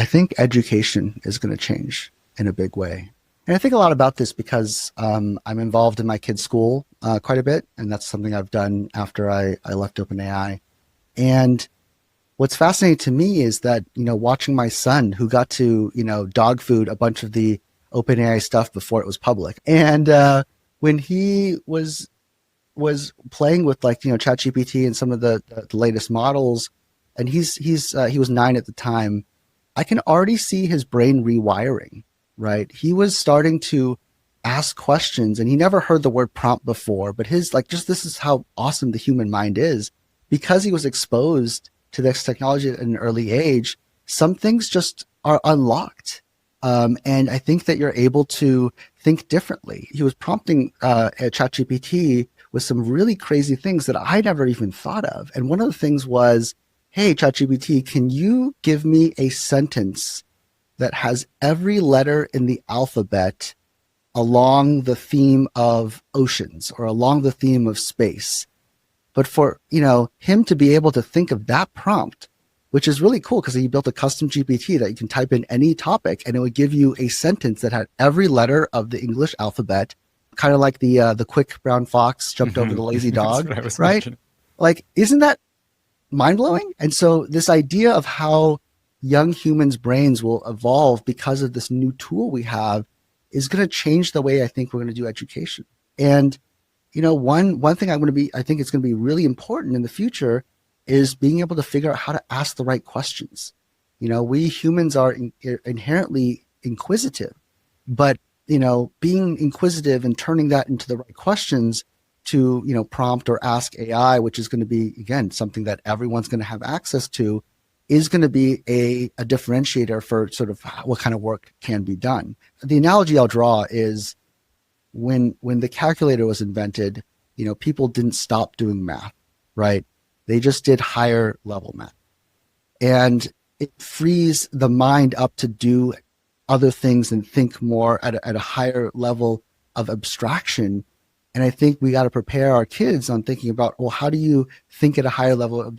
I think education is going to change in a big way. And I think a lot about this because I'm involved in my kids' school quite a bit, and that's something I've done after I left OpenAI. And what's fascinating to me is that, watching my son who got to, dog food a bunch of the OpenAI stuff before it was public. And when he was playing with like, ChatGPT and some of the latest models, and he was 9 at the time, I can already see his brain rewiring, right? He was starting to ask questions and he never heard the word prompt before, but his like just this is how awesome the human mind is because he was exposed to this technology at an early age. Some things just are unlocked. And I think that you're able to think differently. He was prompting at ChatGPT with some really crazy things that I never even thought of. And one of the things was, hey, ChatGPT, can you give me a sentence that has every letter in the alphabet along the theme of oceans or along the theme of space? But for, him to be able to think of that prompt, which is really cool because he built a custom GPT that you can type in any topic and it would give you a sentence that had every letter of the English alphabet, kind of like the quick brown fox jumped over the lazy That's dog, what I was right? mentioning. Like, isn't that mind blowing? And so this idea of how young humans' brains will evolve because of this new tool we have is going to change the way I think we're going to do education. And one thing I think it's going to be really important in the future is being able to figure out how to ask the right questions. We humans are inherently inquisitive, but being inquisitive and turning that into the right questions to prompt or ask AI, which is going to be again something that everyone's going to have access to, is going to be a differentiator for sort of what kind of work can be done. The analogy I'll draw is when the calculator was invented, people didn't stop doing math, right? They just did higher level math. And it frees the mind up to do other things and think more at a higher level of abstraction. And I think we got to prepare our kids on thinking about, well, how do you think at a higher level